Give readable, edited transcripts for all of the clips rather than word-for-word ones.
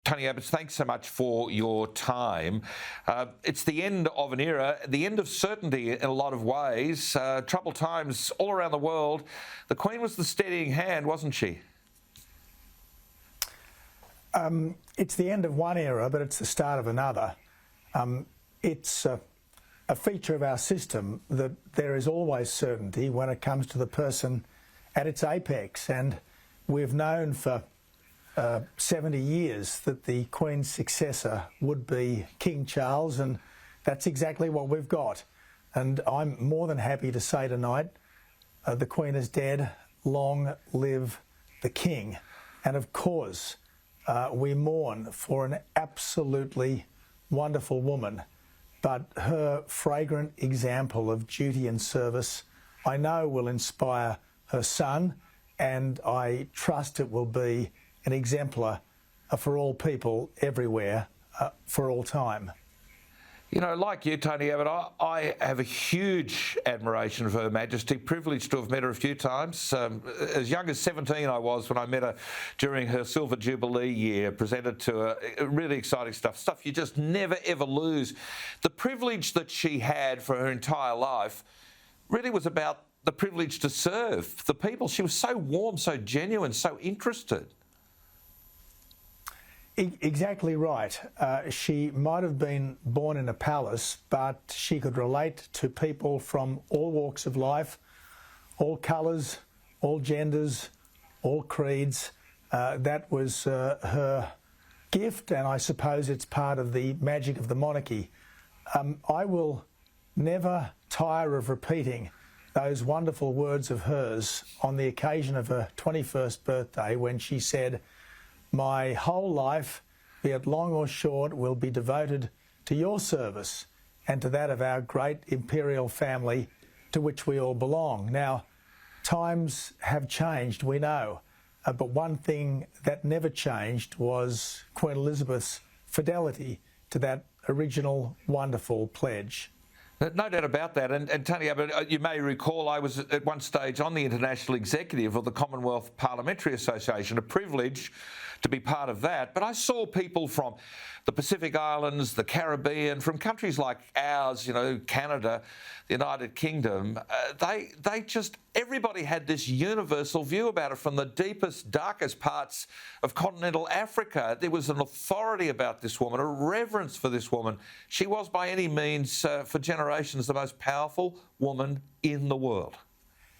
Tony Abbott, thanks so much for your time. It's the end of an era, the end of certainty in a lot of ways. Troubled times all around the world. The Queen was the steadying hand, wasn't she? It's the end of one era, but it's the start of another. It's a feature of our system that there is always certainty when it comes to the person at its apex, and we've known for 70 years that the Queen's successor would be King Charles, and that's exactly what we've got. And I'm more than happy to say tonight, the Queen is dead, long live the King. And of course, we mourn for an absolutely wonderful woman, but her fragrant example of duty and service, I know, will inspire her son, and I trust it will be an exemplar for all people everywhere for all time. You know, like you, Tony Abbott, I have a huge admiration for Her Majesty, privileged to have met her a few times. As young as 17 I was when I met her during her Silver Jubilee year, presented to her. Really exciting stuff you just never ever lose. The privilege that she had for her entire life really was about the privilege to serve the people. She was so warm, so genuine, so interested. Exactly right. She might have been born in a palace, but she could relate to people from all walks of life, all colours, all genders, all creeds. That was her gift, and I suppose it's part of the magic of the monarchy. I will never tire of repeating those wonderful words of hers on the occasion of her 21st birthday, when she said, "My whole life, be it long or short, will be devoted to your service and to that of our great imperial family to which we all belong." Now, times have changed, we know, but one thing that never changed was Queen Elizabeth's fidelity to that original wonderful pledge. No doubt about that. And Tony Abbott, you may recall I was at one stage on the International Executive of the Commonwealth Parliamentary Association, a privilege to be part of that. But I saw people from the Pacific Islands, the Caribbean, from countries like ours, you know, Canada, the United Kingdom. Everybody had this universal view about it from the deepest, darkest parts of continental Africa. There was an authority about this woman, a reverence for this woman. She was by any means, for generations, the most powerful woman in the world.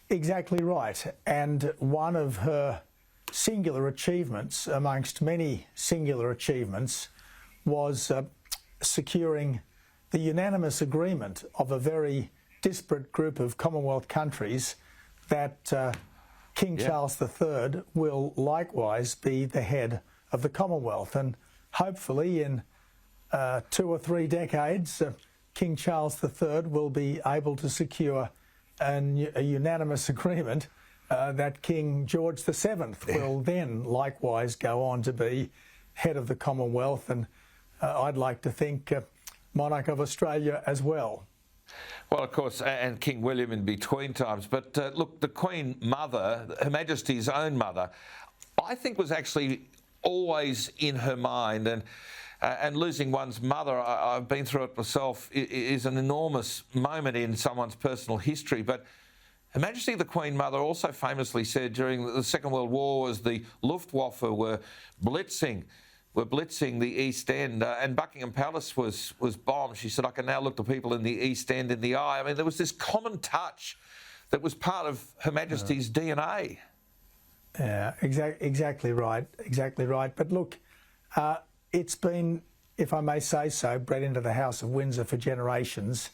Exactly right. And one of her singular achievements, amongst many singular achievements, was securing the unanimous agreement of a very disparate group of Commonwealth countries that King Charles III will likewise be the head of the Commonwealth. And hopefully in 2 or 3 decades, King Charles III will be able to secure a unanimous agreement that King George VII will then likewise go on to be head of the Commonwealth, and I'd like to think monarch of Australia as well. Well, of course, and King William in between times. But look, the Queen Mother, Her Majesty's own mother, I think was actually always in her mind. And losing one's mother, I've been through it myself, is an enormous moment in someone's personal history. But Her Majesty the Queen Mother also famously said during the Second World War, as the Luftwaffe were blitzing the East End, and Buckingham Palace was bombed, she said, "I can now look the people in the East End in the eye." I mean, there was this common touch that was part of Her Majesty's DNA. Yeah, exactly right. But look, it's been, if I may say so, bred into the House of Windsor for generations.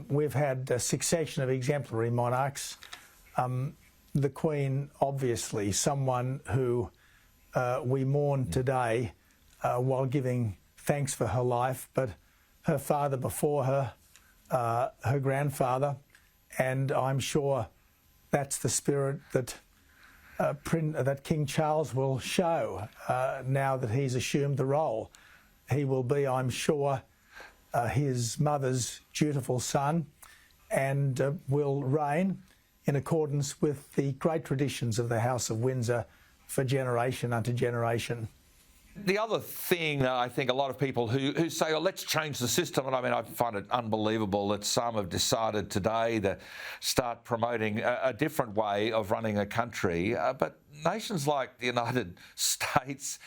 We've had a succession of exemplary monarchs. The Queen, obviously, someone who we mourn today while giving thanks for her life, but her father before her, her grandfather, and I'm sure that's the spirit that that King Charles will show now that he's assumed the role. He will be, I'm sure, his mother's dutiful son, and will reign in accordance with the great traditions of the House of Windsor for generation unto generation. The other thing, I think a lot of people who say, oh, let's change the system, and I mean, I find it unbelievable that some have decided today to start promoting a different way of running a country. But nations like the United States,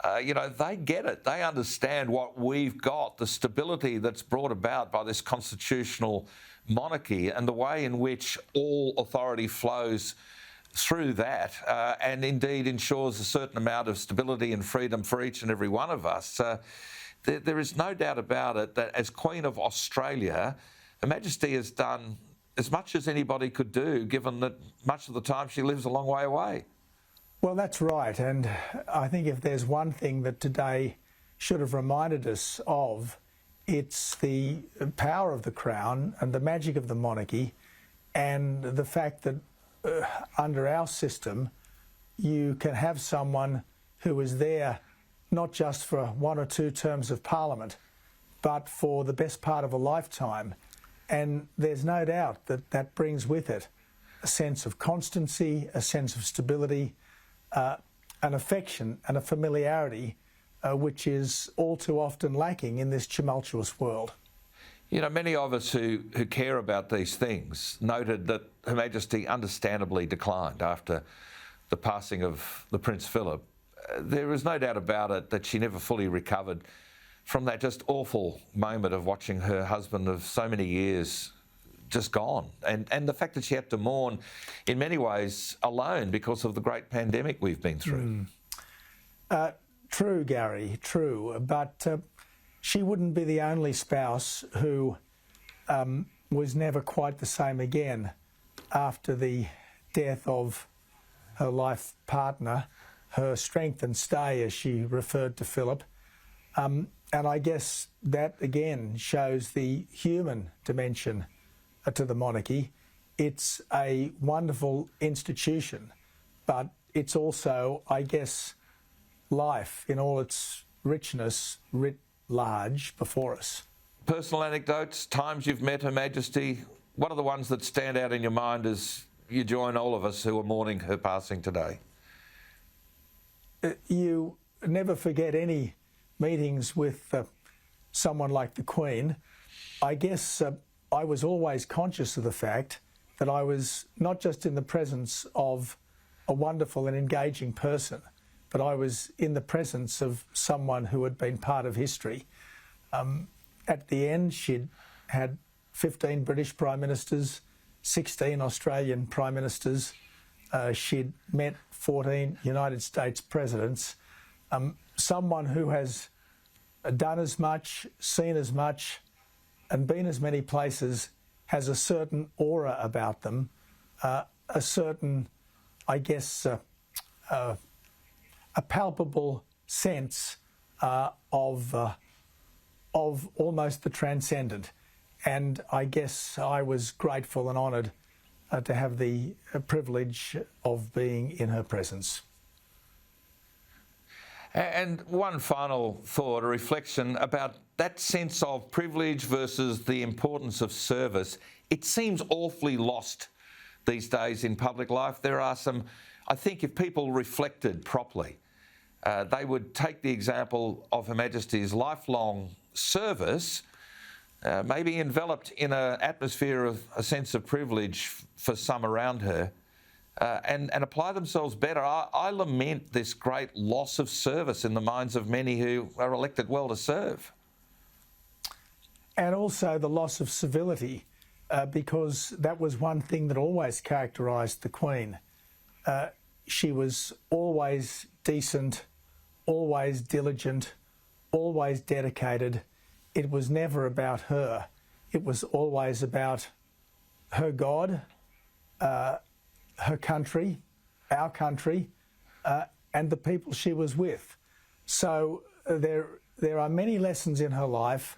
they get it. They understand what we've got, the stability that's brought about by this constitutional monarchy and the way in which all authority flows through that and indeed ensures a certain amount of stability and freedom for each and every one of us. There is no doubt about it that as Queen of Australia, Her Majesty has done as much as anybody could do, given that much of the time she lives a long way away. Well, that's right. And I think if there's one thing that today should have reminded us of, it's the power of the Crown and the magic of the monarchy and the fact that under our system, you can have someone who is there not just for 1 or 2 terms of Parliament, but for the best part of a lifetime. And there's no doubt that that brings with it a sense of constancy, a sense of stability, an affection and a familiarity which is all too often lacking in this tumultuous world. You know, many of us who care about these things noted that Her Majesty understandably declined after the passing of the Prince Philip. There is no doubt about it that she never fully recovered from that just awful moment of watching her husband of so many years just gone. And the fact that she had to mourn in many ways alone because of the great pandemic we've been through. True, Gary, true. But she wouldn't be the only spouse who was never quite the same again after the death of her life partner, her strength and stay, as she referred to Philip. And I guess that, again, shows the human dimension to the monarchy. It's a wonderful institution, but it's also, I guess, life in all its richness writ large before us. Personal anecdotes, times you've met Her Majesty, what are the ones that stand out in your mind as you join all of us who are mourning her passing today? You never forget any meetings with someone like the Queen. I guess I was always conscious of the fact that I was not just in the presence of a wonderful and engaging person, but I was in the presence of someone who had been part of history. At the end, she'd had 15 British Prime Ministers, 16 Australian Prime Ministers. She'd met 14 United States Presidents. Someone who has done as much, seen as much, and been as many places has a certain aura about them, a certain, I guess, a palpable sense of almost the transcendent. And I guess I was grateful and honoured to have the privilege of being in her presence. And one final thought, a reflection about that sense of privilege versus the importance of service. It seems awfully lost these days in public life. There are some, I think if people reflected properly, they would take the example of Her Majesty's lifelong service, maybe enveloped in an atmosphere of a sense of privilege for some around her, and apply themselves better. I lament this great loss of service in the minds of many who are elected well to serve. And also the loss of civility, because that was one thing that always characterised the Queen. She was always decent, always diligent, always dedicated. It was never about her. It was always about her God, her country, our country, and the people she was with. So there are many lessons in her life